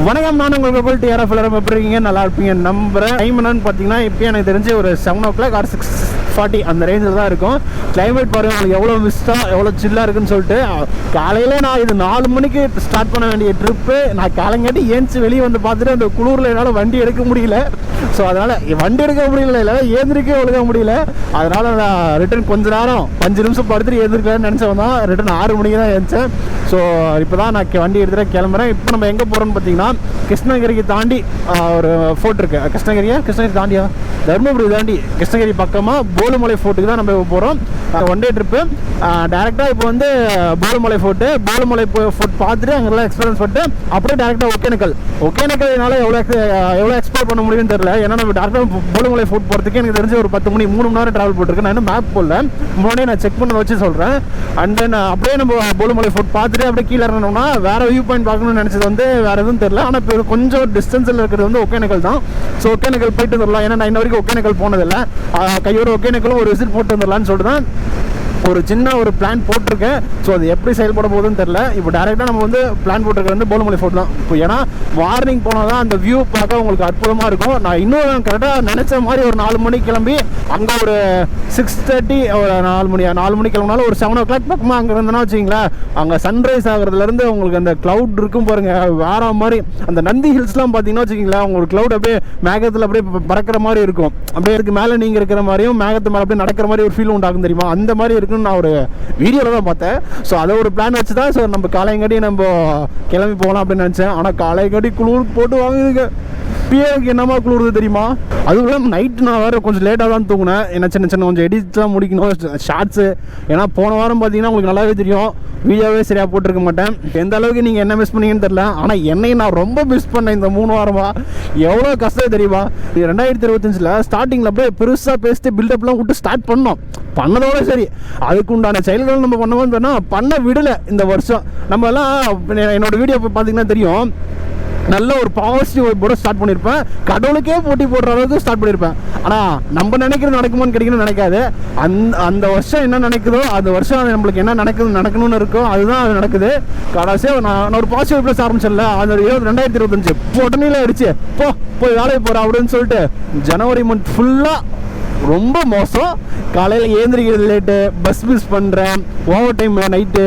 வணக்கம், நான் உங்கள் கோகுல் டிஆர்எஃப். எல்லாரும் எப்படி இருக்கீங்க? நல்லா இருப்பீங்க நம்புறேன். டைம் என்னன்னு பார்த்தீங்கன்னா இப்போ எனக்கு தெரிஞ்சு ஒரு 7 o'clock or 6:40 அந்த ரேஞ்சில் தான் இருக்கும். கிளைமேட் பாருங்கள் உங்களுக்கு எவ்வளோ மிஸ்டாக எவ்வளோ சில்லாக இருக்குன்னு சொல்லிட்டு. காலையில் நான் இது 4 மணிக்கு ஸ்டார்ட் பண்ண வேண்டிய ட்ரிப்பு. நான் காலங்காட்டி ஏஞ்சி வெளியே வந்து பார்த்துட்டு அந்த குளூரில் என்னால் வண்டி எடுக்க முடியல. ஸோ அதனால் வண்டி எடுக்க முடியல, இல்லை ஏந்திரிக்க ஒழுக முடியல. அதனால் நான் ரிட்டன் கொஞ்ச நேரம் 5 நிமிஷம் படுத்துட்டு ஏந்திரிக்கலான்னு நினச்சவன் தான். ரிட்டன் 6 மணிக்கு தான் ஏந்திச்சேன். ஸோ இப்போ தான் நான் வண்டி எடுத்துகிட்டு கிளம்புறேன். இப்போ நம்ம எங்கே போகிறோம்னு பார்த்தீங்கன்னா கிருஷ்ணகிரிக்கு தாண்டி ஒரு ஃபோர்ட் இருக்குது. கிருஷ்ணகிரி தாண்டியா தர்மபுரி தாண்டி கிருஷ்ணகிரி பக்கமாக போலுமலை ஃபோர்ட்டுக்கு தான் நம்ம போகிறோம். One day trip. டேரெக்டாக இப்போ வந்து போலுமலை ஃபோர்ட்டு ஃபோர்ட் பார்த்துட்டு அங்கெல்லாம் எக்ஸ்பீரியன்ஸ் பண்ணிட்டு அப்படியே டேரெக்டாக ஒகேனக்கல்னால எவ்வளோ எக்ஸ்ப்ளோர் பண்ண முடியும்னு தெரியல. ஏன்னா நம்ம டேரெக்டாக போலுமலை ஃபோர்ட் போகிறதுக்கு எனக்கு தெரிஞ்சு ஒரு 10 மணி 3 மணி நேரம் ட்ராவல் போட்டிருக்கேன். நான் இன்னும் மேப் போடல, முன்னாடியே நான் செக் பண்ண வச்சு சொல்கிறேன். அண்ட் தென் அப்படியே நம்ம போலுமலை ஃபோர்ட் பார்த்துட்டு அப்படியே கீழே இறங்கணும்னா வேறு வியூ பாயிண்ட் பார்க்கணும்னு நினச்சது வந்து வேறு எதுவும் தெரியல. ஆனால் இப்போ கொஞ்சம் டிஸ்டன்ஸில் இருக்கிறது வந்து ஒகேனக்கல் தான். ஸோ ஒகேனக்கல் போயிட்டு வந்துடலாம். ஏன்னா நான் இன்ன வரைக்கும் ஒகேனக்கல் போனதில்லை. கையோட ஒகேனக்கலும் ஒரு விசிட் போட்டு வந்துடலான்னு சொல்லிட்டு தான் ஒரு சின்ன ஒரு பிளான் போட்டிருக்கேன். ஸோ அது எப்படி செயல்பட போகுதுன்னு தெரில. இப்போ டேரெக்டாக நம்ம வந்து பிளான் போட்டிருக்கிறது வந்து போலுமலை ஃபோர்ட் தான். இப்போ ஏன்னா மார்னிங் போனால் தான் அந்த வியூ பார்க்க உங்களுக்கு அற்புதமாக இருக்கும். நான் இன்னும் கரெக்டாக நினச்ச மாதிரி ஒரு 4 மணிக்கு கிளம்பி அங்கே ஒரு 6:30 ஒரு 4 மணிக்கு கிளம்பினாலும் ஒரு 7 o'clock பக்கமாக அங்கே இருந்தேன்னா வச்சிங்களேன், அங்கே சன்ரைஸ் ஆகிறதுலேருந்து உங்களுக்கு அந்த க்ளவுட் இருக்கும் பாருங்கள், வேற மாதிரி. அந்த நந்தி ஹில்ஸ்லாம் பார்த்தீங்கன்னா வச்சிங்களேன், உங்களுக்கு க்ளவுட் அப்படியே மேகத்தில் அப்படியே பறக்கிற மாதிரி இருக்கும். அப்படியே இருக்கு மேலே நீங்கள் இருக்கிற மாதிரியும் மேகத்து மேலே அப்படியே நடக்கிற மாதிரி ஒரு ஃபீல் உண்டாகும் தெரியுமா, அந்த மாதிரி இருக்குன்னு நான் ஒரு வீடியோவில் தான் பார்த்தேன். ஸோ அதை ஒரு பிளான் வச்சு தான் ஸோ நம்ம காலையங்காட்டி நம்ம கிளம்பி போகலாம் அப்படின்னு நினச்சேன். ஆனால் காலையங்காட்டி குளிர் போட்டு வாங்குதுங்க. பிஏக்கு என்னமா குளிருது தெரியுமா? அதுவும் நைட்டு நான் வேறு கொஞ்சம் லேட்டாக தான் தூங்கினேன். ஏன்னா சின்ன கொஞ்சம் எடிட்லாம் முடிக்கணும், ஷார்ட்ஸு. ஏன்னா போன வாரம் பார்த்தீங்கன்னா உங்களுக்கு நல்லாவே தெரியும், வீடியோவே சரியாக போட்டிருக்க மாட்டேன். எந்த அளவுக்கு நீங்கள் என்ன மிஸ் பண்ணீங்கன்னு தெரில. ஆனால் என்னையும் நான் ரொம்ப மிஸ் பண்ணேன் இந்த 3 வாரமாக. எவ்வளோ கஷ்டம் தெரியுமா? 2025 ஸ்டார்டிங்கில் அப்படியே பெருசாக பேசிட்டு பில்டப்லாம் விட்டு ஸ்டார்ட் பண்ணதோட சரி, அதுக்கு உண்டான செயல்கள் நம்ம பண்ணுவோம்னு பண்ண விடலை இந்த வருஷம். நம்ம எல்லாம் என்னோட வீடியோ பார்த்தீங்கன்னா தெரியும், நல்ல ஒரு பாசிட்டிவ் வைப்போட ஸ்டார்ட் பண்ணியிருப்பேன். கடவுளுக்கே போட்டி போடுற அளவுக்கு ஸ்டார்ட் பண்ணியிருப்பேன். ஆனால் நம்ம நினைக்கிறது நடக்குமான்னு கிடைக்கணும்னு நினைக்காது. அந்த வருஷம் என்ன நினைக்குதோ அந்த வருஷம் நம்மளுக்கு என்ன நடக்கணும்னு இருக்கோ அதுதான் அது நடக்குது. கடைசியாக நான் ஒரு பாசிட்டிவ் ப்ளஸ் ஆரம்பிச்சிடல. அந்த 2025 உடனே ஆயிடுச்சு. போய் வேலைக்கு போகிறேன் அப்படின்னு சொல்லிட்டு ஜனவரி மந்த் ஃபுல்லாக ரொம்ப மோசம். காலையில் ஏந்திரிக்கிறது லேட்டு, பஸ் மிஸ் பண்ணுறேன், ஓவர் டைம் நைட்டு,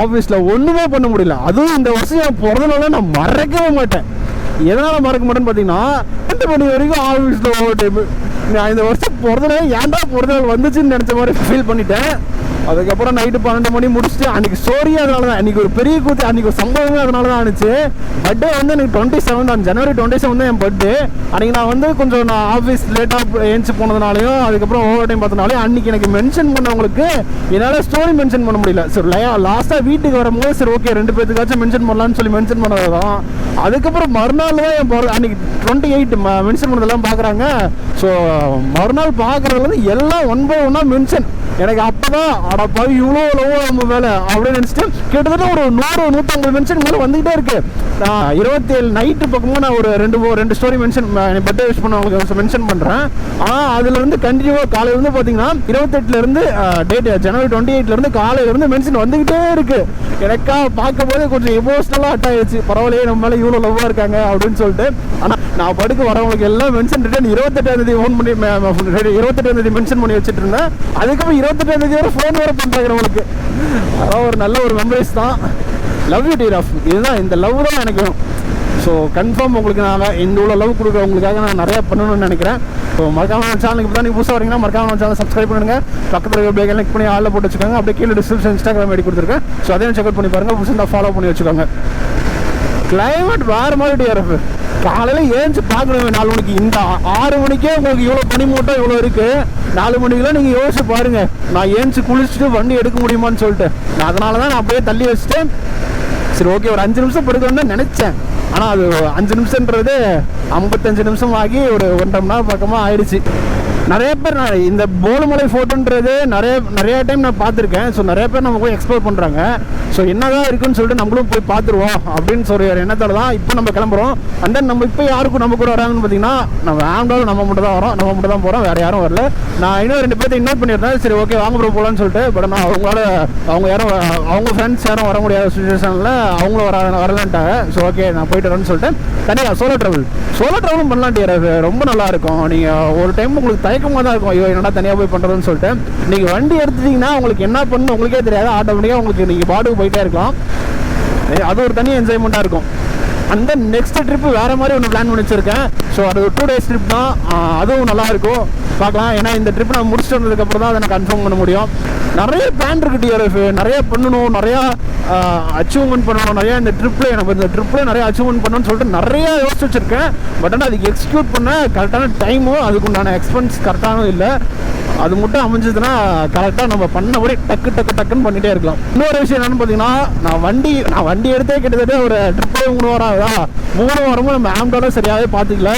ஆஃபீஸில் ஒன்றுமே பண்ண முடியல. அதுவும் இந்த வருஷம் என் பிறந்தனால நான் மறக்கவே மாட்டேன். எதனால் மறக்க மாட்டேன்னு பார்த்தீங்கன்னா 2 மணி வரைக்கும் ஆஃபீஸில் ஓவர் டைமு. நான் இந்த வருஷம் பிறந்தநாள் ஏன்டா பிறந்தநாள் வந்துச்சுன்னு நினச்ச மாதிரி ஃபீல் பண்ணிட்டேன். அதுக்கப்புறம் நைட்டு 12 மணி முடிச்சுட்டு அன்றைக்கி ஸ்டோரியே அதனால தான். அன்றைக்கி ஒரு பெரிய கூத்து, அன்றைக்கி ஒரு சம்பவமே அதனால தான் ஆனிச்சு. பர்த்டே வந்து எனக்கு 27 தான், ஜனவரி 27 தான் என் பர்த்டே. அன்றைக்கி நான் வந்து கொஞ்சம் நான் ஆஃபீஸ் லேட்டாக ஏஞ்சி போனதுனாலையும் அதுக்கப்புறம் ஓவர் டைம் பார்த்தனாலையும் அன்றைக்கி எனக்கு மென்ஷன் பண்ணவங்களுக்கு என்னால் ஸ்டோரி மென்ஷன் பண்ண முடியல. சரி லாஸ்ட்டாக வீட்டுக்கு வரும்போது சரி ஓகே 2 பேர்த்துக்காச்சும் மென்ஷன் பண்ணலான்னு சொல்லி மென்ஷன் பண்ணது தான். அதுக்கப்புறம் மறுநாள் தான் என் அன்றைக்கி 28 மென்ஷன் பண்ணதெல்லாம் பார்க்குறாங்க. ஸோ மறுநாள் பார்க்குறதுலேருந்து எல்லாம் 1 by 1 மென்ஷன். எனக்கு அப்போ தான் அடப்பா இவ்வளோ நம்ம மேலே அப்படின்னு நினச்சிட்டு கிட்டத்தட்ட ஒரு 100-150 மென்ஷன் மேலே வந்துக்கிட்டே இருக்குது. 27 நைட்டு பக்கமாக நான் ஒரு 2 ஸ்டோரி மென்ஷன் பர்த்டே விஷ் பண்ணவங்களுக்கு மென்ஷன் பண்ணுறேன். ஆனால் அதுலேருந்து கண்டினியூவாக காலையிலேருந்து பார்த்தீங்கன்னா 28லேருந்து டேட் ஜனவரி 28லேருந்து காலையிலேருந்து மென்ஷன் வந்துக்கிட்டே இருக்குது. எனக்கா பார்க்கும் போது கொஞ்சம் எமோஷ்னலாக அட் ஆகிடுச்சு. பரவாயில்லையே நம்ம மேலே இவ்வளோ லவ்வாக இருக்காங்க அப்படின்னு சொல்லிட்டு. ஆனால் நான் படுக்க வரவங்களுக்கு எல்லாம் மென்ஷன் ரிட்டன் 28ஆம் ஃபோன் பண்ணி 28ஆம் மென்ஷன் பண்ணி வச்சுட்டு இருந்தேன். அதுக்கப்புறம் 28ஆம் வரை ஃபோன் வேறு பண்ணுறாங்க உங்களுக்கு. அதான் ஒரு நல்ல ஒரு மெமரிஸ் தான். Love you TRF. இதுதான் இந்த லவ் தான் எனக்கு வேணும். ஸோ கன்ஃபார்ம் உங்களுக்கு நான் இந்த உள்ள லவ் கொடுக்குறவங்களுக்காக நான் நிறையா பண்ணணும்னு நினைக்கிறேன். ஸோ மறக்காம சேனலுக்கு தான் நீங்கள் புதுசாக வரீங்கன்னா மறக்காம சேனல் சப்ஸ்கிரைப் பண்ணுங்கள். பக்கத்தில் இருக்க கிளிக் பண்ணி ஆளில் போட்டு வச்சுக்கோங்க. அப்படியே கீழே டிஸ்கிரிப்ஷன் Instagram ஐடி கொடுத்துருக்கேன். ஸோ அதையும் செக் அவுட் பண்ணி பாருங்கள். புதுசாக ஃபாலோ பண்ணி வச்சுக்கோங்க. கிளைமேட் வேறு மாதிரி டிஆர்எஃப். காலையில் ஏஞ்சி பார்க்கணும் 4 மணிக்கு. இந்த 6 மணிக்கே உங்களுக்கு இவ்வளோ பனிமூட்டம் இவ்வளோ இருக்குது. 4 மணிக்கெலாம் நீங்கள் யோசிச்சு பாருங்கள், நான் ஏஞ்சி குளிச்சுட்டு வண்டி எடுக்க முடியுமான்னு சொல்லிட்டு. நான் அதனால தான் நான் அப்படியே தள்ளி வச்சுட்டு சரி ஓகே ஒரு 5 நிமிஷம் படுக்கணும்னு நினச்சேன். ஆனால் அது 5 நிமிஷன்றது 55 நிமிஷம் ஆகி ஒரு 1.5 மணி நேரம் பக்கமாக ஆயிடுச்சு. நிறைய பேர் இந்த போலுமலை ஃபோர்ட்டுன்றது நிறைய டைம் நான் பார்த்துருக்கேன். ஸோ நிறைய பேர் நம்ம போய் எக்ஸ்ப்ளோர் பண்ணுறாங்க. ஸோ என்னதான் இருக்குன்னு சொல்லிட்டு நம்மளும் போய் பார்த்துருவோம் அப்படின்னு சொல்லி எண்ணத்தால் தான் இப்போ நம்ம கிளம்புறோம். அண்ட் தென் நம்ம இப்போ யாருக்கும் நம்ம கூட வராங்கன்னு பார்த்தீங்கன்னா நம்ம ஆம்டாலும் நம்ம மட்டும் தான் வரோம், நம்ம மட்டும் தான் போகிறோம், வேறு யாரும் வரல. நான் இன்னும் 2 பேர்த்தை இன்வைட் பண்ணியிருந்தேன். சரி ஓகே வாங்க ப்ரோ போகலான்னு சொல்லிட்டு. பட் நான் அவங்க ஃப்ரெண்ட்ஸ் யாரும் வர முடியாத சுச்சுவேஷனில் அவங்களும் வரலான்ட்டாங்க. ஸோ ஓகே நான் போயிட்டு வரேன்னு சொல்லிட்டு தனியாக சோலோ ட்ராவலும் பண்ணலான்ட்டு ரொம்ப நல்லாயிருக்கும். நீங்கள் ஒரு டைம் உங்களுக்கு தயக்கமாக தான் இருக்கும், ஐயோ என்னடா தனியாக போய் பண்ணுறதுன்னு சொல்லிட்டு. நீங்கள் வண்டி எடுத்துட்டிங்கன்னா உங்களுக்கு என்ன பண்ணணும் உங்களுக்கே தெரியாது, ஆட்டோமேட்டிக்காக உங்களுக்கு நீங்கள் பாட்டுக்கு போயிட்டே இருக்கலாம். அது ஒரு தனி என்ஜாய்மெண்ட்டாக இருக்கும். அந்த நெக்ஸ்ட் ட்ரிப்பு வேறு மாதிரி ஒன்று பிளான் பண்ணி வச்சுருக்கேன். ஸோ அது ஒரு 2 days ட்ரிப் தான், அதுவும் நல்லாயிருக்கும் பார்க்கலாம். ஏன்னா இந்த ட்ரிப் நான் முடிச்சுட்டு வந்ததுக்கப்புறம் தான் அதை நான் கன்ஃபார்ம் பண்ண முடியும். நிறைய பிளான் இருக்குது டிஆர்எஃப், நிறைய பண்ணணும், நிறையா அச்சீவ்மெண்ட் பண்ணணும், நிறையா இந்த ட்ரிப்பில் நிறைய அச்சீவ்மெண்ட் பண்ணணும்னு சொல்லிட்டு நிறையா யோசிச்சு வச்சுருக்கேன். பட் ஆனால் அதுக்கு எக்ஸிக்யூட் பண்ண கரெக்டான டைமும் அதுக்குண்டான எக்ஸ்பென்ஸ் கரெக்டாகவும் இல்லை. அது மட்டும் அமைஞ்சதுன்னா கரெக்டாக நம்ம பண்ணபடி டக்குன்னு பண்ணிகிட்டே இருக்கலாம். இன்னொரு விஷயம் என்னென்னு பார்த்தீங்கன்னா நான் வண்டி எடுத்தே கிட்டத்தட்ட ஒரு ட்ரிப்பே 3 வாரம் ஆகுதா. 3 வாரமும் நம்ம ஆம்டோட சரியாகவே பார்த்துக்கல.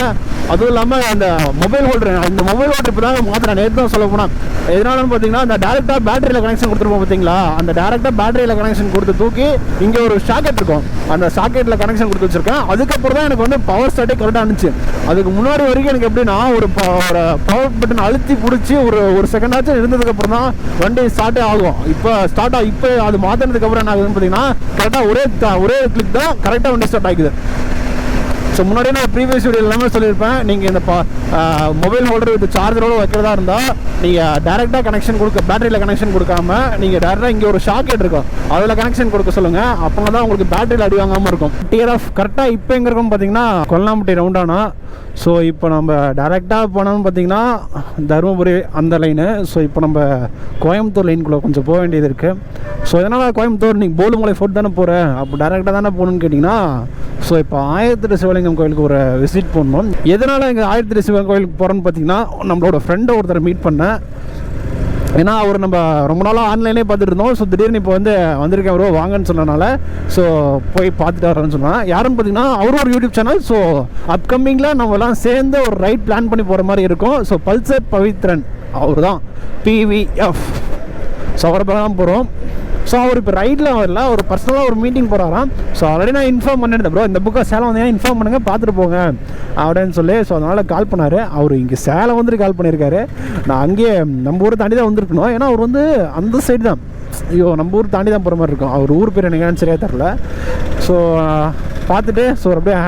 அதுவும் இல்லாமல் அந்த மொபைல் ஹோல்டர் இப்போ தான் மாத்திரம் நேற்று தான் சொல்ல போனால் எதனாலன்னு பார்த்தீங்கன்னா அந்த டேரெக்டாக பேட்டரியில் கனெக்ஷன் கொடுத்துருப்போம் பார்த்தீங்களா, அந்த டேரெக்டாக பேட்டரியில் கனெக்ஷன் கொடுத்து தூக்கி இங்கே ஒரு சாக்கெட் இருக்கும், அந்த சாக்கெட்டில் கனெக்ஷன் கொடுத்து வச்சுருக்கேன். அதுக்கப்புறம் தான் எனக்கு வந்து பவர் ஸ்டார்ட்டே கரெக்டாக இருந்துச்சு. அதுக்கு முன்னாடி வரைக்கும் எனக்கு எப்படின்னா ஒரு பவர் பட்டன் அழுத்தி பிடிச்சி ஒரு செகண்டாச்சும் இருந்ததுக்கப்புறம் தான் வண்டி ஸ்டார்ட்டே ஆகும். இப்போ அது மாற்றினதுக்கப்புறம் என்ன ஆகுதுன்னு பார்த்தீங்கன்னா கரெக்டாக ஒரே கிளிக் தான் கரெக்டாக வண்டி ஸ்டார்ட் ஆகிக்குது. ஸோ முன்னாடியே நான் ப்ரீவியஸ் வீடியோ எல்லாமே சொல்லியிருப்பேன், நீங்கள் இந்த மொபைல் ஹோல்டர் வித் சார்ஜரோடு வைக்கிறதா இருந்தால் நீங்கள் டேரெக்டாக பேட்டரியில் கனெக்ஷன் கொடுக்காம நீங்கள் டேரெக்டாக இங்கே ஒரு ஷாக்கெட் இருக்கும் அதில் கனெக்ஷன் கொடுக்க சொல்லுங்கள். அப்போ தான் உங்களுக்கு பேட்டரியில் அடி வாங்காமல் இருக்கும். டிஆர்எஃப் கரெக்டாக இப்போ எங்கே இருக்கும்னு பார்த்தீங்கன்னா கொல்லாம்பட்டி ரவுண்டானா. ஸோ இப்போ நம்ம டேரெக்டாக போனோம்னு பார்த்தீங்கன்னா தருமபுரி அந்த லைனு. ஸோ இப்போ நம்ம கோயம்புத்தூர் லைனுக்குள்ளே கொஞ்சம் போக வேண்டியது இருக்குது. ஸோ இதனால் கோயம்புத்தூர் நீங்கள் போலுமலை ஃபோர்ட் தானே போகிறேன், அப்போ டேரெக்டாக தானே போகணுன்னு கேட்டிங்கன்னா ஸோ இப்போ 1008 சிவலிங்கம் கோயிலுக்கு ஒரு விசிட் பண்ணணும். எதனால் இங்கே 1008 சிவலிங்கம் கோயிலுக்கு போகிறோன்னு பார்த்தீங்கன்னா நம்மளோட ஃப்ரெண்டை ஒருத்தர் மீட் பண்ணேன். ஏன்னா அவர் நம்ம ரொம்ப நாளாக ஆன்லைனே பார்த்துட்டு இருந்தோம். ஸோ திடீர்னு இப்போ வந்திருக்கேன் ப்ரோ வாங்கன்னு சொன்னனால ஸோ போய் பார்த்துட்டு வரேன்னு சொன்னேன். யாருன்னு பார்த்தீங்கன்னா அவரும் ஒரு யூடியூப் சேனல். ஸோ அப்கமிங்கில் நம்மலாம் சேர்ந்து ஒரு ரைட் பிளான் பண்ணி போகிற மாதிரி இருக்கும். ஸோ பல்சர் பவித்ரன் அவர் தான் PVF. ஸோ அவரை தான் போகிறோம். ஸோ அவர் இப்போ ரைடில் வரல, ஒரு பர்சனலாக ஒரு மீட்டிங் போகிறாராம். ஸோ ஆல்ரெடி நான் இன்ஃபார்ம் பண்ணியிருந்தேன், ப்ரோ இந்த புக்கை சேலம் வந்தீங்கன்னா இன்ஃபார்ம் பண்ணுங்கள் பார்த்துட்டு போங்க அப்படின்னு சொல்லி. ஸோ அதனால் கால் பண்ணார். அவர் இங்கே சேலம் வந்துட்டு கால் பண்ணியிருக்காரு. நான் அங்கேயே நம்ம ஊரை தாண்டி தான் வந்திருக்கணும். ஏன்னா அவர் அந்த சைடு தான், ஐயோ நம்ம ஊர் தாண்டி தான் போகிற மாதிரி இருக்கும். அவர் ஊர் பேர் எனக்கு சரியாக தரல. ஸோ பார்த்துட்டு ஸோ அப்படியே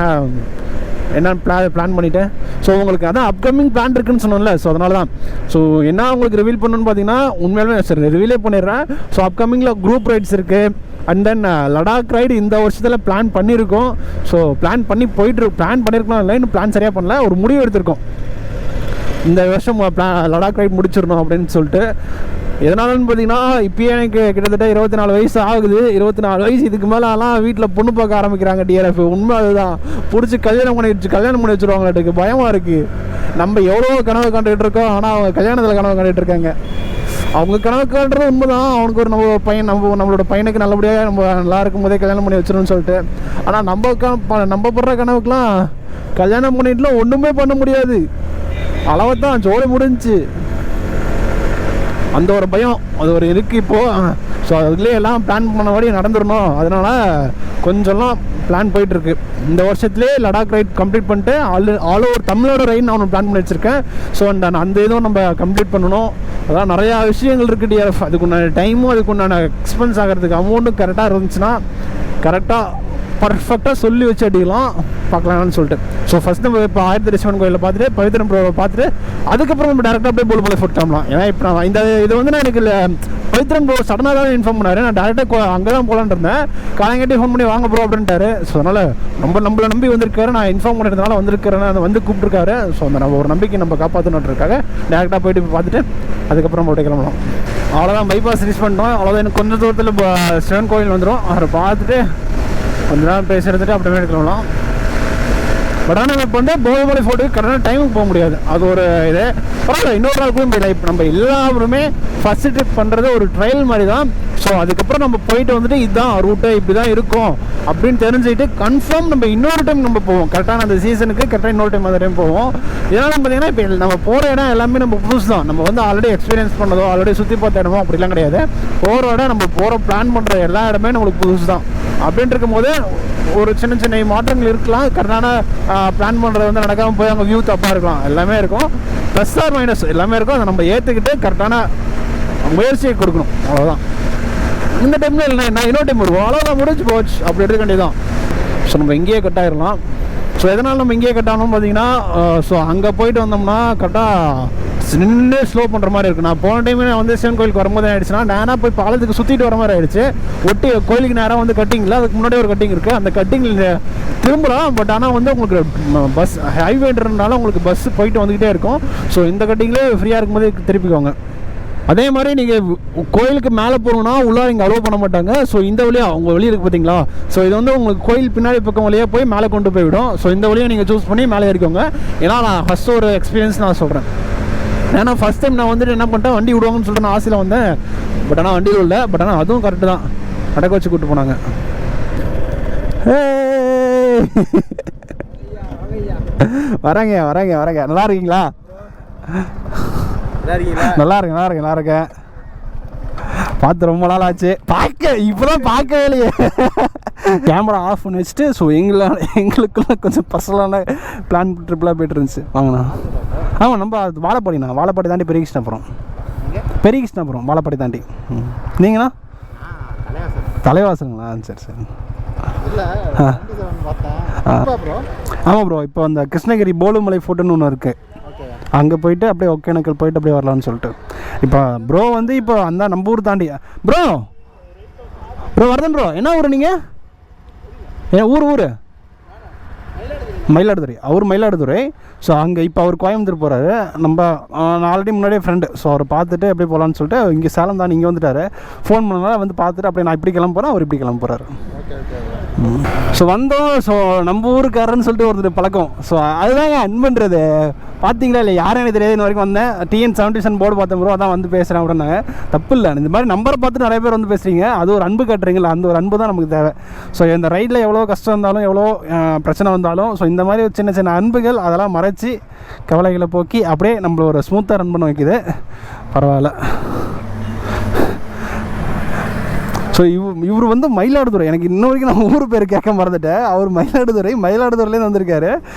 என்னென்னு பிளான் பண்ணிவிட்டேன். ஸோ உங்களுக்கு அதான் அப்கமிங் பிளான் இருக்குன்னு சொன்னோம்ல. ஸோ அதனால தான் ஸோ என்ன உங்களுக்கு ரிவீல் பண்ணணும்னு பார்த்தீங்கன்னா உண்மையிலுமே சரி ரிவீலே பண்ணிடுறேன். ஸோ அப்கமிங்கில் குரூப் ரைட்ஸ் இருக்குது. அண்ட் தென் லடாக் ரைடு இந்த வருஷத்தில் பிளான் பண்ணியிருக்கோம். ஸோ பிளான் பண்ணியிருக்கலாம் இல்லை, இன்னும் பிளான் சரியாக பண்ணல. ஒரு முடிவு எடுத்திருக்கோம், இந்த வருஷம் லடாக் ரைட் முடிச்சிடணும் அப்படின்னு சொல்லிட்டு. எதனாலன்னு பார்த்தீங்கன்னா இப்போயே எனக்கு கிட்டத்தட்ட 24 வயசு ஆகுது. 24 வயசு இதுக்கு மேலாம் வீட்டில் பொண்ணு பார்க்க ஆரம்பிக்கிறாங்க டிஆர்எஃப். உண்மை அதுதான், பிடிச்சி கல்யாணம் பண்ணி வச்சுருவாங்களாட்டுக்கு. பயமாக இருக்குது. நம்ம எவ்வளோ கனவு கண்டுகிட்டு இருக்கோம், ஆனால் அவங்க கல்யாணத்தில் கனவு கண்டுகிட்டு இருக்காங்க. அவங்க கனவு காண்றது உண்மை தான். அவனுக்கு ஒரு நம்மளோட பையனுக்கு நல்லபடியாக நம்ம நல்லா இருக்கும் போதே கல்யாணம் பண்ணி வச்சிடணும்னு சொல்லிட்டு. ஆனால் நம்ம படுற கனவுக்கெலாம் கல்யாணம் பண்ணிட்டுலாம் ஒன்றுமே பண்ண முடியாது. அளவுதான் ஜோடி முடிஞ்சு அந்த ஒரு பயம் அது ஒரு இருக்குது இப்போது. ஸோ அதுலேயே எல்லாம் பிளான் பண்ணபடி நடந்துடணும். அதனால் கொஞ்சம்லாம் பிளான் போயிட்டுருக்கு. இந்த வருஷத்துலேயே லடாக் ரைட் கம்ப்ளீட் பண்ணிட்டு ஆல் ஓவர் தமிழோட ரைட் நான் ஒன்று பிளான் பண்ணி வச்சுருக்கேன். ஸோ அந்த இதுவும் நம்ம கம்ப்ளீட் பண்ணணும். அதான் நிறையா விஷயங்கள் இருக்குது டிஆர்எஃப். அதுக்குண்டான டைமும் அதுக்குண்டான எக்ஸ்பென்ஸ் ஆகிறதுக்கு அமௌண்ட்டும் கரெக்டாக இருந்துச்சுன்னா கரெக்டாக பர்ஃபெக்டாக சொல்லி வச்சு அடிக்கலாம் பார்க்கலாம்னு சொல்லிட்டு. ஸோ ஃபஸ்ட் நம்ம இப்போ 1008 சிவன் கோயிலில் பார்த்துட்டு பவித்ரன் ப்ரோவை பார்த்துட்டு அதுக்கப்புறம் நம்ம டேரெக்டாக அப்படியே போலுமலை ஃபோர்ட் கிளம்பலாம். ஏன்னா இப்போ நான் இது நான் எனக்கு பவித்ரன் ப்ரோ சடனாக தான் இன்ஃபார்ம் பண்ணார். நான் டேரெக்டாக அங்கே தான் போகலான்னு இருந்தேன். காலங்கிட்டே ஃபோன் பண்ணி வாங்க ப்ரோ அப்படின்ட்டாரு. ஸோ அதனால் நம்மளை நம்பி வந்திருக்காரு. நான் இன்ஃபார்ம் பண்ணியிருந்தனால வந்திருக்கிறேன், வந்து கூப்பிட்டுருக்காரு. ஸோ அந்த நம்ம ஒரு நம்பிக்கை நம்ம காப்பாற்றணுன்றதுக்காக டேரெக்டாக போயிட்டு பார்த்துட்டு அதுக்கப்புறம் போட்டு கிளம்பலாம். அவ்வளோதான், பைபாஸ் ரீச் பண்ணிட்டோம். அவ்வளோதான், எனக்கு கொஞ்சம் தூரத்தில் சிவன் கோயில் வந்துடும். அவரை பார்த்துட்டு கொஞ்ச நேரம் பேசுகிறதுட்டு அப்படியே எடுக்கலாம். பட் ஆனால் இப்போ போலுமலை ஃபோர்ட்டுக்கு கரெக்டான டைமுக்கு போக முடியாது. அது ஒரு இது. பரவாயில்ல, இன்னொரு நாள் கூட போயிடலாம். இப்போ நம்ம எல்லாருமே ஃபர்ஸ்ட் ட்ரிப் பண்ணுறது ஒரு ட்ரையல் மாதிரி தான். ஸோ அதுக்கப்புறம் நம்ம போயிட்டு வந்துட்டு இதுதான் ரூட்டு, இப்படி தான் இருக்கும் அப்படின்னு தெரிஞ்சுக்கிட்டு கன்ஃபார்ம் நம்ம இன்னொரு டைம் நம்ம போவோம். கரெக்டான அந்த சீசனுக்கு கரெக்டாக இன்னொரு டைம் அந்த டைம் போவோம். இதனால் பார்த்தீங்கன்னா இப்போ நம்ம போகிற இடம் எல்லாமே நம்ம புதுசு தான். நம்ம வந்து ஆல்ரெடி எக்ஸ்பீரியன்ஸ் பண்ணதோ ஆல்ரெடி சுற்றி பார்த்த இடமோ அப்படிலாம் கிடையாது. போகிற இடம் நம்ம போகிற பிளான் பண்ணுற எல்லா இடமே நம்மளுக்கு புதுசு தான். அப்படின்ட்டு இருக்கும்போது ஒரு சின்ன சின்ன மாற்றங்கள் இருக்கலாம். கரெக்டான பிளான் பண்ணுறது வந்து நடக்காமல் போய் அங்கே வியூ தப்பாக இருக்கலாம். எல்லாமே இருக்கும், ப்ளஸ் ஆர் மைனஸ் எல்லாமே இருக்கும். அதை நம்ம ஏற்றுக்கிட்டு கரெக்டான முயற்சியை கொடுக்கணும், அவ்வளோதான். இந்த டைமில் இல்லை நான் இன்னொரு டைம் வருவோம், அவ்வளோதான், முடிஞ்சு போச்சு, அப்படி எடுக்க வேண்டியதான். ஸோ நம்ம இங்கேயே கட் ஆகிடலாம். ஸோ எதனால் நம்ம இங்கேயே கட் ஆகணும் பார்த்தீங்கன்னா, ஸோ அங்கே போயிட்டு வந்தோம்னா கரெக்டாக நின்று ஸ்லோ பண்ணுற மாதிரி இருக்குது. நான் போன டைம் நான் வந்து சிவன் கோயிலுக்கு வரும்போது ஆகிடுச்சுன்னா நேராக போய் பாலத்துக்கு சுற்றிட்டு வர மாதிரி ஆகிடுச்சு. ஒட்டி கோயிலுக்கு நேராக வந்து கட்டிங்கில் அதுக்கு முன்னாடி ஒரு கட்டிங் இருக்குது, அந்த கட்டிங்கில் திரும்பலாம். பட் ஆனால் வந்து உங்களுக்கு பஸ் ஹைவேன்றதுனால உங்களுக்கு பஸ் போயிட்டு வந்துக்கிட்டே இருக்கும். ஸோ இந்த கட்டிங்லேயே ஃப்ரீயாக இருக்கும்போது திருப்பிக்கோங்க. அதே மாதிரி நீங்கள் கோயிலுக்கு மேலே போகணுன்னா உள்ளே இங்கே அலோவ் பண்ண மாட்டாங்க. ஸோ இந்த வழியாக அவங்க வழி இருக்குது பார்த்தீங்களா. ஸோ இது வந்து உங்களுக்கு கோயில் பின்னாடி பக்கம் வழியாக போய் மேலே கொண்டு போய்விடும். ஸோ இந்த வழியை நீங்கள் சூஸ் பண்ணி மேலே ஏறிக்கோங்க. ஏன்னா நான் ஃபஸ்ட்டு ஒரு எக்ஸ்பீரியன்ஸ் நான் சொல்கிறேன். ஏன்னா ஃபஸ்ட் டைம் நான் வந்துட்டு என்ன பண்ணிட்டேன், வண்டி விடுவாங்கன்னு சொல்லிட்டு நான் ஆசையில் வந்தேன். பட் ஆனால் வண்டியில் இல்லை. பட் ஆனால் அதுவும் கரெக்டு தான், அடக்க வச்சு கூப்பிட்டு போனாங்க. வரேங்க வரேங்க வரேங்க. நல்லா இருக்கீங்களா? நல்லா இருக்கேன். பார்த்து ரொம்ப நாள் ஆச்சு. இப்போதான் பார்க்கவே இல்லையே. கேமரா ஆஃப் பண்ணி வச்சுட்டு ஸோ எங்களுக்குள்ள கொஞ்சம் பர்சனலான பிளான் ட்ரிப்லாம் போய்ட்டு இருந்துச்சு. வாங்கண்ணா. ஆமாம், நம்ம வாழப்பாடி தாண்டி பெரிய கிருஷ்ணாபுரம் வாழப்பாடி தாண்டி. நீங்கண்ணா? தலைவாசலுங்களா? சரி. ஆமாம் ப்ரோ, இப்போ அந்த கிருஷ்ணகிரி போலுமலை ஃபோட்டோன்னு ஒன்று இருக்குது. அங்கே போயிட்டு அப்படியே ஒகேனக்கல் போயிட்டு அப்படியே வரலான்னு சொல்லிட்டு. இப்போ ப்ரோ வந்து இப்போ அந்த நம்ம ஊர் தாண்டி ப்ரோ வரதன் ப்ரோ, என்ன ஊர் நீங்கள்? ஏன் ஊர் மயிலாடுதுறை. அவர் மயிலாடுதுறை. ஸோ அங்கே இப்போ அவர் கோயம்புத்தூர் போகிறாரு. நம்ம நான் ஆல்ரெடி முன்னாடியே ஃப்ரெண்டு. ஸோ அவரை பார்த்துட்டு அப்படியே போகலான்னு சொல்லிட்டு இங்கே சேலம் தான் இங்கே வந்துட்டார். ஃபோன் பண்ணனால வந்து பார்த்துட்டு அப்படியே நான் இப்படி கிளம்ப போகிறேன், அவர் இப்படி கிளம்ப போகிறாரு. ஸோ வந்தோம். ஸோ நம்ம ஊருக்காரன்னு சொல்லிட்டு ஒருத்தர் பழக்கம். ஸோ அதுதாங்க அன்புன்றது. பார்த்தீங்களா இல்லை, யாரும் எனக்கு தெரியாது வரைக்கும் வந்தேன். TN77 போர்டு பார்த்தேன் ப்ரோ, அதான் வந்து பேசுகிறேன் அப்படின்னாங்க. தப்பு இல்லை, இந்த மாதிரி நம்பரை பார்த்து நிறைய பேர் வந்து பேசுகிறீங்க. அது ஒரு அன்பு காட்டுறீங்களா, அந்த ஒரு அன்பு தான் நமக்கு தேவை. ஸோ இந்த ரைடில் எவ்வளோ கஷ்டம் இருந்தாலும் எவ்வளோ பிரச்சனை வந்தாலும் ஸோ இந்த மாதிரி சின்ன சின்ன அன்புகள் அதெல்லாம் மறைச்சி கவலைகளை போக்கி அப்படியே நம்மள ஒரு ஸ்மூத்தாக ரன் பண்ண வைக்குது. பரவாயில்ல. ஸோ இவர் வந்து மயிலாடுதுறை. எனக்கு இன்ன வரைக்கும் நான் ஊர் பேர் கேட்க மறந்துட்டேன். அவர் மயிலாடுதுறையிலேருந்து வந்திருக்காரு.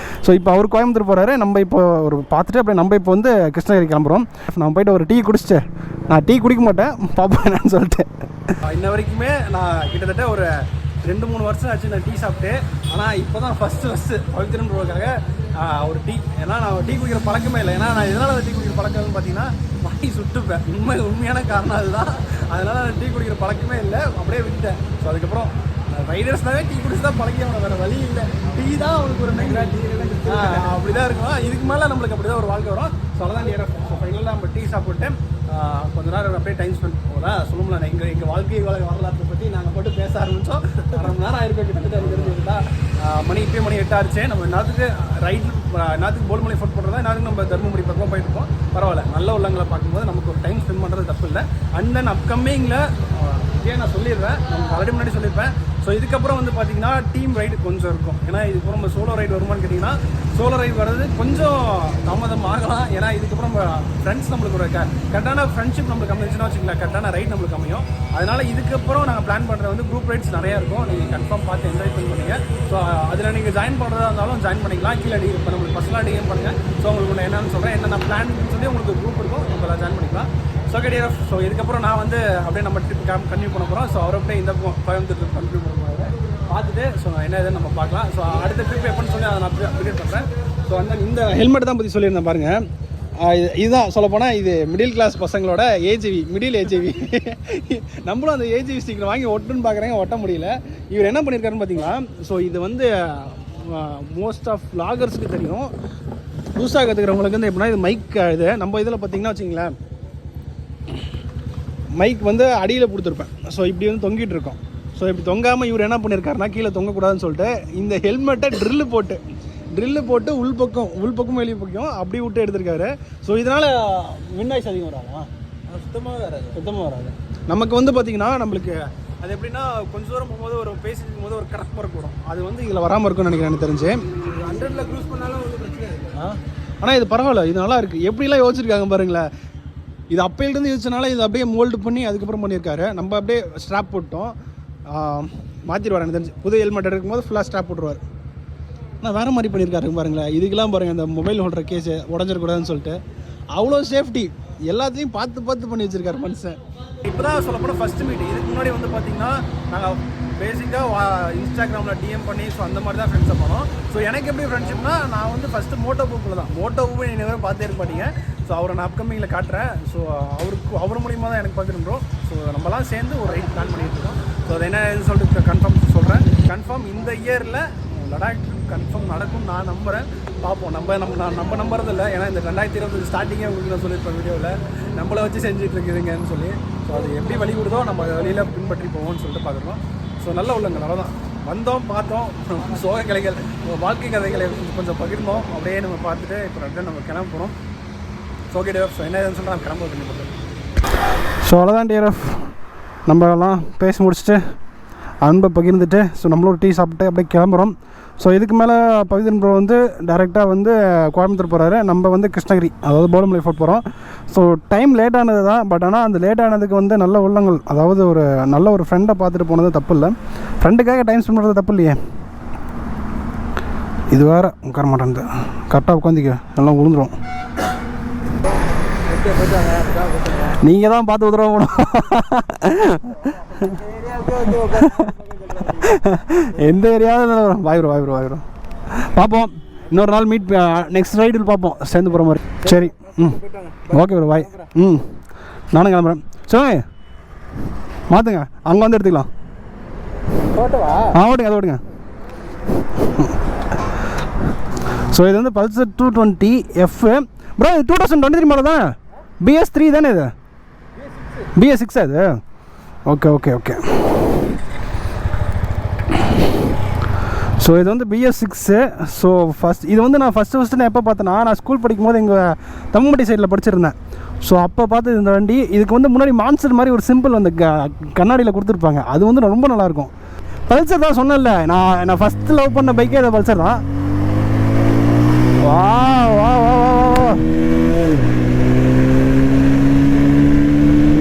ஸோ இப்போ அவர் கோயம்புத்தூர் போகிறாரு. நம்ம இப்போ ஒரு பார்த்துட்டு அப்படியே நம்ம இப்போ வந்து கிருஷ்ணகிரி கிளம்புறோம். நம்ம போய்ட்டு ஒரு டீ குடிச்சிட்டு, நான் டீ குடிக்க மாட்டேன் பாப்பா என்னன்னு சொல்லிட்டு. இன்ன வரைக்குமே நான் கிட்டத்தட்ட ஒரு 2-3 வருஷம் ஆச்சு நான் டீ சாப்பிட்டு. ஆனால் இப்போ தான் ஃபஸ்ட்டு பவித்ரன்றதுக்காக ஒரு டீ. ஏன்னா நான் டீ குடிக்கிற பழக்கமே இல்லை. ஏன்னா நான் எதனால் டீ குடிக்கிற பழக்கம்னு பார்த்தீங்கன்னா வாங்கி சுட்டுப்பேன். உண்மையான காரணம் அதுதான். அதனால் டீ குடிக்கிற பழக்கமே இல்லை, அப்படியே விட்டுட்டேன். ஸோ அதுக்கப்புறம் ரைடர்ஸ்னாவே டீ குடிச்சு தான் பழக்கி அவனை வேறு வழி இல்லை. டீ தான் அவனுக்கு ஒரு அப்படி தான் இருக்கும். இதுக்கு மேலே நம்மளுக்கு அப்படி தான் ஒரு வாழ்க்கை வரும். ஸோ அதான் ஸோ ஃபைனலாக நம்ம டீ சாப்பிட்டு கொஞ்ச நேரம் அப்படியே டைம் ஸ்பெண்ட் போகிறேன். சொல்லணும்ல, எங்கள் வாழ்க்கை வரலாற்றை பற்றி நாங்கள் போட்டு பேச ஆரம்பித்தோம். 1/2 மணி நேரம் ஆயிருக்கும் கிட்டத்தட்ட. எனக்கு தெரிஞ்சுக்கிட்டா மணி 8 ஆச்சு. நம்ம நேரத்துக்கு நேரத்துக்கு போல்மலை ஃபோட் பண்ணுறதா, நேரத்துக்கு நம்ம தர்மபுரி பக்கம் போயிட்டு இருக்கோம். பரவாயில்ல, நல்ல உள்ளங்களை பார்க்கும்போது நமக்கு ஒரு டைம் ஸ்பெண்ட் பண்ணுறது தப்பு இல்லை. அண்ட் தென் அப்கமிங்கில் நான் சொல்லிடுறேன், நமக்கு ஆல்ரெடி முன்னாடி சொல்லியிருப்பேன். ஸோ இதுக்கப்புறம் வந்து பார்த்தீங்கன்னா டீம் ரைடு கொஞ்சம் இருக்கும். ஏன்னா இதுக்கப்புறம் நம்ம சோலோ ரைடு வருமானு கேட்டிங்கன்னா சோலோ ரைடு வர்றது கொஞ்சம் தாமதம் ஆகலாம். ஏன்னா இதுக்கப்புறம் நம்ம ஃப்ரெண்ட்ஸ் நம்மளுக்கு ஒரு கரெக்டான ஃப்ரெண்ட்ஷிப் நம்மளுக்கு அமைச்சுன்னா வச்சுக்கலாம், கரெக்டான ரைட் நம்மளுக்கு அமையும். அதனால் இதுக்கப்புறம் நாங்கள் பிளான் பண்ணுறது வந்து குரூப் ரைட்ஸ் நிறையா இருக்கும். நீங்கள் கன்ஃபார்ம் பார்த்து என்ஜாய் பண்ணுவீங்க. ஸோ அதில் நீங்கள் ஜாயின் பண்ணுறதா இருந்தாலும் ஜாயின் பண்ணிக்கலாம். கீழே இப்போ நம்மளுக்கு பர்சனலாக டிஎம் பண்ணுங்கள். ஸோ உங்களுக்கு என்னென்னு சொல்கிறேன், என்னென்ன பிளான் சொல்லி உங்களுக்கு குரூப் இருக்கும், நம்ம ஜாயின் பண்ணிக்கலாம். So KDF. ஸோ இதுக்கப்புறம் நான் வந்து அப்படியே நம்ம ட்ரிப் கண்டினியூ பண்ண போகிறோம். ஸோ அவர் அப்படியே இந்த கோயம்புத்தூர் ட்ரிப் கண்டினியூ பண்ண போகிறேன். பார்த்துட்டு ஸோ என்ன இதுன்னு நம்ம பார்க்கலாம். ஸோ அடுத்த ட்ரிப் எப்போன்னு சொல்லி அதை நான் அப்டேட் பண்ணுறேன். ஸோ இந்த ஹெல்மெட் தான் பற்றி சொல்லியிருந்தேன் பாருங்கள். இதுதான் சொல்லப்போனால் இது மிடில் கிளாஸ் பசங்களோட மிடில் ஏஜிவி. நம்மளும் அந்த ஏஜிவி ஸ்டிக்கர் வாங்கி ஒட்டுன்னு பார்க்குறேங்க, ஒட்ட முடியல. இவர் என்ன பண்ணியிருக்காருன்னு பார்த்தீங்களா, ஸோ இது வந்து மோஸ்ட் ஆஃப் வ்ளாகர்ஸ்க்கு தெரியும். புதுசாக கற்றுக்கிறவங்களுக்கு வந்து எப்படின்னா இது மைக் இது நம்ம இதில் பார்த்தீங்கன்னா வச்சிங்களேன், மைக் வந்து அடியில் கொடுத்துருப்பேன். ஸோ இப்படி வந்து தொங்கிட்டு இருக்கோம். ஸோ இப்படி தொங்காமல் இவர் என்ன பண்ணியிருக்காருனா கீழே தொங்கக்கூடாதுன்னு சொல்லிட்டு இந்த ஹெல்மெட்டை ட்ரில்லு போட்டு ட்ரில்லு போட்டு உள்பக்கம் வெளியே பக்கம் அப்படி விட்டு எடுத்திருக்காரு. ஸோ இதனால் வின்னாய்ஸ் அதிகம் வராதா? சுத்தமாக வராது. நமக்கு வந்து பார்த்திங்கன்னா நம்மளுக்கு அது எப்படின்னா கொஞ்சம் தூரம் போகும்போது ஒரு பேசிட்டு போது ஒரு கரெக்ட் ஒர்க் வரும். அது வந்து இதில் வராமல் இருக்கும்னு நினைக்கிறேன் எனக்கு தெரிஞ்சு. 100ல் க்ரூஸ் பண்ணாலும் ஒன்றும் பிரச்சனை இல்லை. ஆனால் இது பரவாயில்ல, இது நல்லா இருக்குது. எப்படிலாம் யோசிச்சிருக்காங்க பாருங்களேன். இது அப்பையிலேருந்து யோசிச்சனால இது அப்படியே மோல்டு பண்ணி அதுக்கப்புறம் பண்ணியிருக்காரு. நம்ம அப்படியே ஸ்ட்ராப் போட்டோம், மாற்றிடுவார் எனக்கு தெரிஞ்சு. புது ஹெல்மெட் எடுக்கும்போது ஃபுல்லாக ஸ்ட்ராப் போட்டுருவார். ஆனால் வேறு மாதிரி பண்ணியிருக்காரு பாருங்களேன். இதுக்கெல்லாம் பாருங்கள், இந்த மொபைல் ஹோல்டர் கேஸு உடஞ்சிடக்கூடாதுன்னு சொல்லிட்டு அவ்வளோ சேஃப்டி எல்லாத்தையும் பார்த்து பண்ணி வச்சுருக்காரு மனுஷன். இப்போ தான் சொல்லப்போனால் ஃபஸ்ட்டு மீட். இதுக்கு முன்னாடி வந்து பார்த்திங்கன்னா நாங்கள் பேசிக்காக இன்ஸ்டாகிராமில் டிஎம் பண்ணி ஸோ அந்த மாதிரி தான் ஃப்ரெண்ட்ஸை பண்ணோம். ஸோ எனக்கு எப்படி ஃப்ரெண்ட்ஷிப்னா, நான் வந்து ஃபஸ்ட்டு மோட்டோ பூக்கில் தான். மோட்டோ பூவை நீங்கள் பார்த்தே இருக்க மாட்டீங்க. ஸோ அவரை நான் அப்கமிங்கில் காட்டுறேன். ஸோ அவர் மூலியமாக தான் எனக்கு பார்த்துருந்தோம். ஸோ நம்மலாம் சேர்ந்து ஒரு ரைட் பிளான் பண்ணிகிட்டு இருக்கோம். ஸோ அது என்ன சொல்லிட்டு கன்ஃபார்ம் சொல்கிறேன். கன்ஃபார்ம் இந்த இயரில் லடாக் கன்ஃபார்ம் நடக்கும்னு நான் நம்புகிறேன். பார்ப்போம். நம்ம நம்புறதில்ல. ஏன்னா இந்த 2020 ஸ்டார்டிங்கே உங்களுக்கு நான் சொல்லியிருப்பேன் வீடியோவில், நம்மளை வச்சு செஞ்சுட்டு இருக்குதுங்கன்னு சொல்லி. ஸோ அது எப்படி வழி விடுதோ நம்ம வழியில் பின்பற்றி போவோம்னு சொல்லிட்டு பார்க்குறோம். ஸோ நல்ல உள்ளங்க நல்லா தான் வந்தோம், பார்த்தோம், சோக கலைகள், வாழ்க்கை கதைகளை கொஞ்சம் பகிர்ந்தோம். அப்படியே நம்ம பார்த்துட்டு இப்போ ரெண்டு நம்ம கிளம்ப போகிறோம். ஸோ ஓகே டிஎஃப், ஸோ என்ன சொல்லிட்டு நம்ம கிளம்ப கண்டிப்பாக. ஸோ அவ்வளோதான் டிஎஃப், நம்ம எல்லாம் பேசி முடிச்சுட்டு அன்பை பகிர்ந்துட்டு ஸோ நம்மளோட டீ சாப்பிட்டு அப்படியே கிளம்புறோம். ஸோ இதுக்கு மேலே பவித்ரன் ப்ரோ வந்து டைரெக்டாக வந்து கோயம்புத்தூர் போகிறாரு. நம்ம வந்து கிருஷ்ணகிரி, அதாவது போலமலை ஃபோர்ட் போகிறோம். ஸோ டைம் லேட்டானது தான். பட் ஆனால் அந்த லேட்டானதுக்கு வந்து நல்ல உள்ளங்கள், அதாவது ஒரு நல்ல ஒரு ஃப்ரெண்டை பார்த்துட்டு போனது தப்பு இல்லை. ஃப்ரெண்டுக்காக டைம் ஸ்பெண்ட் பண்ணுறது தப்பு இல்லையே. இது வேறு உட்கார மாட்டேன், கரெக்டாக உட்காந்துக்க, எல்லாம் விழுந்துடும். நீங்கள் தான் பார்த்து உதறணும். எந்த ஏரியாவில் வாய்ப்புறோம் பார்ப்போம். இன்னொரு நாள் மீட், நெக்ஸ்ட் ரைடில் பார்ப்போம், சேர்ந்து போகிற மாதிரி. சரி, ஓகே ப்ரோ, பாய். நானும் கிளம்புறேன். சரி, மாற்றுங்க, அங்கே வந்து எடுத்துக்கலாம். ஓட்டுங்க, அதை ஓட்டுங்க. ஸோ இது வந்து பல்சர் 220F ப்ரோ. இது 2023 மாடல் தான். BS3 தானே இது? BS6 அது? ஓகே. ஸோ இது வந்து BS6. ஸோ இது வந்து நான் ஃபஸ்ட்டு நான் எப்போ பார்த்தேன்னா, நான் ஸ்கூல் படிக்கும்போது எங்கள் தம்மம்பட்டி சைடில் படிச்சிருந்தேன். ஸோ அப்போ பார்த்து இந்த வண்டி, இதுக்கு வந்து முன்னாடி மான்ஸ்டர் மாதிரி ஒரு சிம்பிள் வந்து கண்ணாடியில் கொடுத்துருப்பாங்க. அது வந்து ரொம்ப நல்லாயிருக்கும். பல்சர் தான் சொன்னேன்ல, நான் ஃபஸ்ட்டு லவ் பண்ண பைக்கே அது பல்சர் தான். வா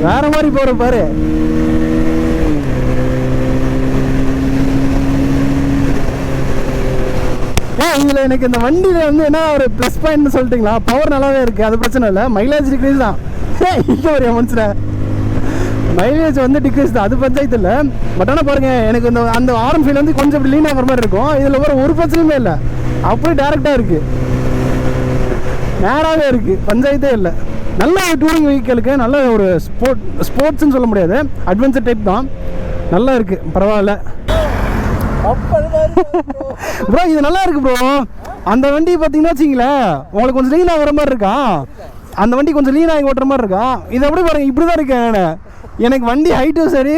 வேற மாதிரி போகிற பாரு. இதில் எனக்கு இந்த வண்டியில் வந்து என்ன ஒரு ப்ளஸ் பாயிண்ட்னு சொல்லிட்டிங்களா, பவர் நல்லாவே இருக்குது, அது பிரச்சனை இல்லை. மைலேஜ் டிக்ரீஸ் தான். இங்கே ஒரு மனுஷன் மைலேஜ் வந்து டிக்ரீஸ் தான், அது பஞ்சாயத்து இல்லை. பட் ஆனால் பாருங்கள், எனக்கு அந்த ஆரம் ஃபீல் வந்து கொஞ்சம் இப்படி லீன் ஆகிற மாதிரி இருக்கும். இதில் ஒரு பிரச்சனையுமே இல்லை, அப்படியே டேரெக்டாக இருக்குது, நேராகவே இருக்குது, பஞ்சாயத்தே இல்லை. நல்ல டூரிங் வெஹிக்கிளுக்கு நல்ல ஒரு ஸ்போர்ட்ஸ்ன்னு சொல்ல முடியாது, அட்வென்ச்சர் டைப் தான். நல்லா இருக்குது, பரவாயில்ல ப்ரோ. இது நல்லா இருக்கு ப்ரோ. அந்த வண்டி பார்த்தீங்கன்னா வச்சிங்களேன், உங்களுக்கு கொஞ்சம் லீன் ஆகிற மாதிரி இருக்கா. அந்த வண்டி கொஞ்சம் லீன் ஆகி ஓட்டுற மாதிரி இருக்கா. இது அப்படியே பாருங்க, இப்படி தான் இருக்கேன். எனக்கு வண்டி ஹைட்டும் சரி,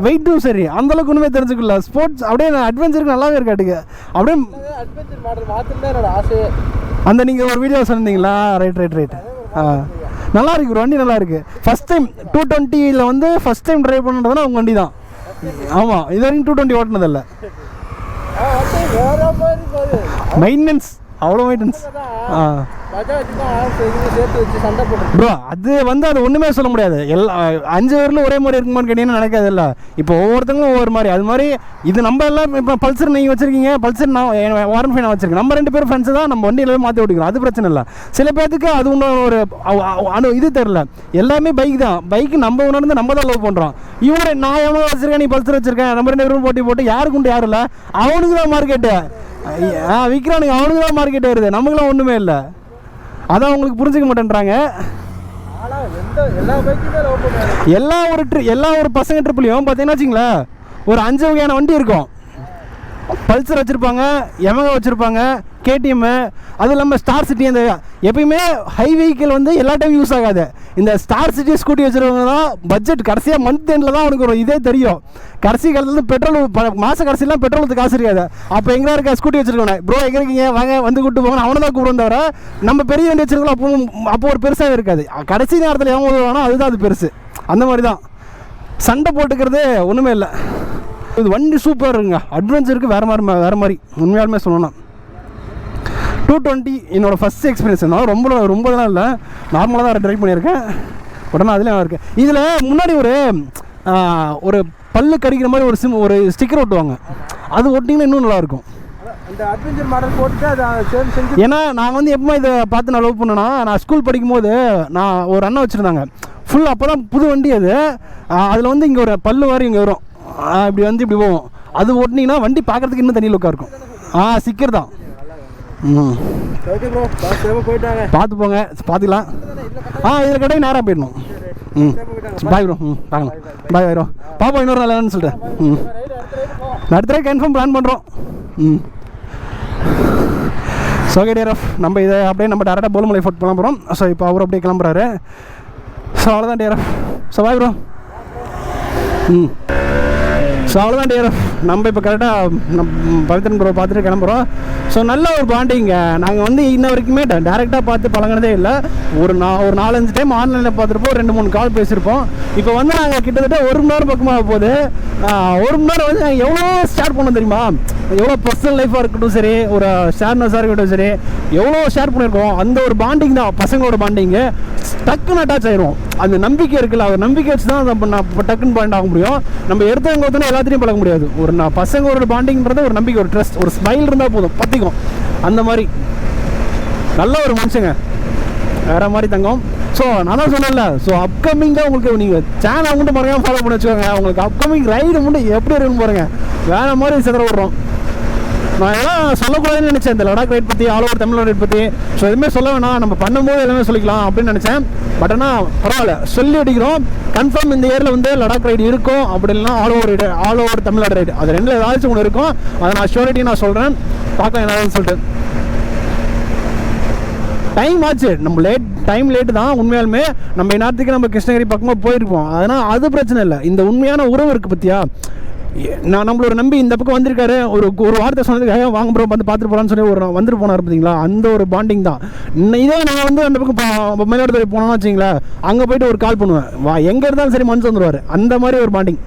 வெயிட்டும் சரி, அந்தளவுக்கு ஒன்றுமே தெரிஞ்சுக்கல. ஸ்போர்ட்ஸ் அப்படியே அட்வென்ச்சருக்கு நல்லாவே இருக்காட்டுங்க. அப்படியே அட்வென்ச்சர் மாடல் மாற்றிருந்தா என்னோட ஆசை. அந்த நீங்கள் ஒரு வீடியோ சொன்னீங்களா? ரைட். நல்லா இருக்கு வண்டி, நல்லா இருக்கு. ஃபர்ஸ்ட் டைம் 220 வந்து ஃபர்ஸ்ட் டைம் ட்ரைவ் பண்ணுறதுனா உங்கள் வண்டி தான். ஆமாம், இது வரைக்கும் 220 ஓட்டினதில்ல. மெயின்டெனன்ஸ் அவ்வளோ மெயின்டெனன்ஸ். ப்ரோ அது வந்து அது ஒன்றுமே சொல்ல முடியாது. 5 பேரில் ஒரே மாதிரி இருக்குமான்னு கேட்டீங்கன்னா நடக்காது இல்லை. இப்போ ஒவ்வொருத்தங்களும் ஒவ்வொரு மாதிரி. அது மாதிரி இது நம்ம எல்லாம் இப்போ பல்சர் நீங்கள் வச்சுருக்கீங்க, பல்சர் நான் 125 நான் வச்சுருக்கேன். நம்ம 2 பேரும் ஃப்ரெண்ட்ஸு தான், நம்ம வண்டியில மாற்றி ஓட்டிக்கிறோம், அது பிரச்சனை இல்லை. சில பேருக்கு அது இன்னும் ஒரு இது தெரில. எல்லாமே பைக் தான். பைக்கு நம்ம உணர்ந்து நம்ம தான் லவ் பண்ணுறோம். நான் எவ்வளோ வச்சுருக்கேன், நீ பல்சர் வச்சுருக்கேன், நம்ம 2 பேரும் போட்டு யாருக்கு உண்டு யாரும் இல்லை. அவனுக்கு தான் மார்க்கெட்டு விற்கிறானுங்க, அவனுக்கு தான் மார்க்கெட் வருது, நமக்குலாம் ஒன்றுமே இல்லை. அதான் அவங்களுக்கு புரிஞ்சிக்க மாட்டேன்றாங்க. எல்லா ஒரு பசங்க ட்ரிப்லையும் பார்த்தீங்கன்னா வச்சிங்களேன், ஒரு 5 வகையான வண்டி இருக்கும். பல்சர் வச்சுருப்பாங்க, யமகா வச்சுருப்பாங்க, KTM, அது இல்லாமல் ஸ்டார் சிட்டி. அந்த எப்பயுமே ஹை வெஹிக்கிள் வந்து எல்லா டைம் யூஸ் ஆகாது. இந்த ஸ்டார் சிட்டி ஸ்கூட்டி வச்சுருவங்க தான் பட்ஜெட் கடைசியாக மந்த் எண்டில் தான் அவனுக்கு ஒரு இதே தெரியும். கடைசி காலத்தில் பெட்ரோல் மாத கடைசியெலாம் பெட்ரோலுக்கு காசு இருக்காது. அப்போ எங்கே இருக்க ஸ்கூட்டி வச்சுருக்கோம், ப்ரோ எங்கே இருக்கீங்க வாங்க வந்து கூப்பிட்டு போங்க, அவனை தான் கூப்பிடும் தவிர நம்ம பெரிய வண்டி வச்சுருக்கோம் அப்போ ஒரு பெருசாக இருக்காது. கடைசி நேரத்தில் எவன் உதவானோ அதுதான் அது பெருசு. அந்த மாதிரி தான் சண்டை போட்டுக்கிறது ஒன்றுமே இல்லை. இது வண்டி சூப்பருங்க, அட்வென்ச்சருக்கு வேறு மாதிரி உண்மையாலுமே சொல்லணும்னா 220 என்னோடய ஃபஸ்ட் எக்ஸ்பீரியன்ஸ். நான் ரொம்பலாம் இல்லை, நார்மலாக தான் ட்ரைவ் பண்ணியிருக்கேன். உடனே அதுலேயும் இருக்கேன். இதில் முன்னாடி ஒரு பல்லு கடிக்கிற மாதிரி ஒரு ஸ்டிக்கர் ஒட்டுவாங்க, அது ஒட்டிங்கன்னா இன்னும் நல்லாயிருக்கும். அந்த அட்வென்ச்சர் மாடல் போட்டுட்டு அதை செஞ்சு. ஏன்னா நான் வந்து எப்போ இதை பார்த்து நான் லவ் பண்ணேன்னா, நான் ஸ்கூல் படிக்கும்போது நான் ஒரு அண்ணன் வச்சுருந்தாங்க ஃபுல், அப்போ தான் புது வண்டி அது. அதில் வந்து இங்கே ஒரு பல்லு மாதிரி இங்கே வரும், இப்படி வந்து இப்படி போவோம். அது ஓட்டினீங்கன்னா வண்டி பார்க்குறதுக்கு இன்னும் தனி லுக்காக இருக்கும். ஸ்டிக்கர் தான். போயிட்டாங்க, பார்த்து போங்க, பார்த்துக்கலாம். இதில் கடை நேராக போயிடணும். Bye bro. பார்க்கலாம், பாய் ப்ரோ. பாப்பா இன்னொரு நாள் என்னன்னு சொல்லிட்டேன். அடுத்த கன்ஃபார்ம் பிளான் பண்ணுறோம். ஸோ ஓகே டியர் ஆஃப், நம்ம இதை அப்படியே நம்ம டேரெக்டாக போலுமலை ஃபோர்ட் பண்ண போகிறோம். ஸோ இப்போ அவர் அப்படியே கிளம்புறாரு. ஸோ அவ்வளோதான் டியர் ஆஃப். So bye bro. ஸோ அவ்வளோதான் டியர் ஆஃப், நம்ம இப்போ கரெக்டாக பவித்ரன் ப்ரோ பார்த்துட்டு கிளம்புறோம். ஸோ நல்ல ஒரு பாண்டிங்க. நாங்கள் வந்து இன்ன வரைக்குமே டேரெக்டாக பார்த்து பழகினதே இல்லை. ஒரு 4-5 டைம் ஆன்லைனில் பார்த்துருப்போம், 2-3 கால் பேசியிருப்போம். இப்போ வந்து நாங்கள் கிட்டத்தட்ட 1 மணி நேரம் பக்கமாக போகுது. 1 மணி நேரம் வந்து நாங்கள் எவ்வளோ ஷேர் பண்ணோம் தெரியுமா? எவ்வளோ பர்சனல் லைஃபாக இருக்கட்டும் சரி, ஒரு ஷேர்னஸாக இருக்கட்டும் சரி, எவ்வளோ ஷேர் பண்ணியிருக்கோம். அந்த ஒரு பாண்டிங் தான் பசங்களோட பாண்டிங்கு. டக்குன்னு அட்டாச் ஆயிரும். அந்த நம்பிக்கை இருக்குல்ல, அவர் நம்பிக்கை வச்சு தான் நம்ம டக்குன்னு பாண்ட் ஆக முடியும். நம்ம எடுத்தவங்க ஒருத்தனை எல்லாத்தையும் பழக முடியாது. ஒரு பசங்களோட பாண்டிங்கிறது ஒரு நம்பிக்கை, ஒரு ட்ரஸ்ட், ஒரு ஸ்மைல் இருந்தால் போதும் பற்றிக்கும். அந்த மாதிரி நல்ல ஒரு மனுஷங்க, வேற மாதிரி தங்கம். ஸோ நான் தான் சொன்னேன்ல, ஸோ அப்கமிங்காக உங்களுக்கு நீங்கள் சேனல் மட்டும் மறக்காம ஃபாலோ பண்ணி வச்சுக்கோங்க. உங்களுக்கு அப்கமிங் ரைடு மட்டும் எப்படி இருக்குன்னு பாருங்க, வேற மாதிரி சிதற விட்றோம். நான் எல்லாம் சொல்லக்கூடாதுன்னு நினச்சேன், இந்த லடாக் ரைட் பற்றி, ஆல் ஓவர் தமிழ்நாடு ரைட் பற்றி. ஸோ எதுவுமே சொல்ல வேணாம், நம்ம பண்ணும்போது எல்லாமே சொல்லிக்கலாம் அப்படின்னு நினச்சேன். பட் ஆனால் பரவாயில்ல, சொல்லி அடிக்கிறோம். கன்ஃபார்ம் இந்த இயரில் வந்து லடாக் ரைடு இருக்கும், அப்படி இல்லைனா ஆல் ஓவர் தமிழ்நாடு ரைடு, அது ரெண்டில் ஏதாச்சும் ஒன்று இருக்கும். அதை நான் ஷூரிட்டி நான் சொல்கிறேன், பார்க்கலாம் என்னன்னு சொல்லிட்டு. டைம் ஆச்சு, நம்ம டைம் லேட்டு தான் உண்மையாலுமே. நம்ம இந்நேரத்துக்கு நம்ம கிருஷ்ணகிரி பக்கமாக போயிருப்போம். அதனால் அது பிரச்சனை இல்லை. இந்த உண்மையான உறவு இருக்குது பற்றியா, நான் நம்மளோட நம்பி இந்த பக்கம் வந்திருக்காரு, ஒரு வார்த்தை சொன்னதுக்காக வாங்க ப்ரோ வந்து பார்த்துட்டு போகலான்னு சொல்லி வந்துட்டு போனார் பார்த்தீங்களா, அந்த ஒரு பாண்டிங் தான். இதே நான் வந்து அந்த பக்கம் மயிலாடுதுறை போனோம்னு வச்சிங்களேன், அங்கே போயிட்டு ஒரு கால் பண்ணுவேன், எங்கே இருந்தாலும் சரி மனசு வந்துடுவார். அந்த மாதிரி ஒரு பாண்டிங்.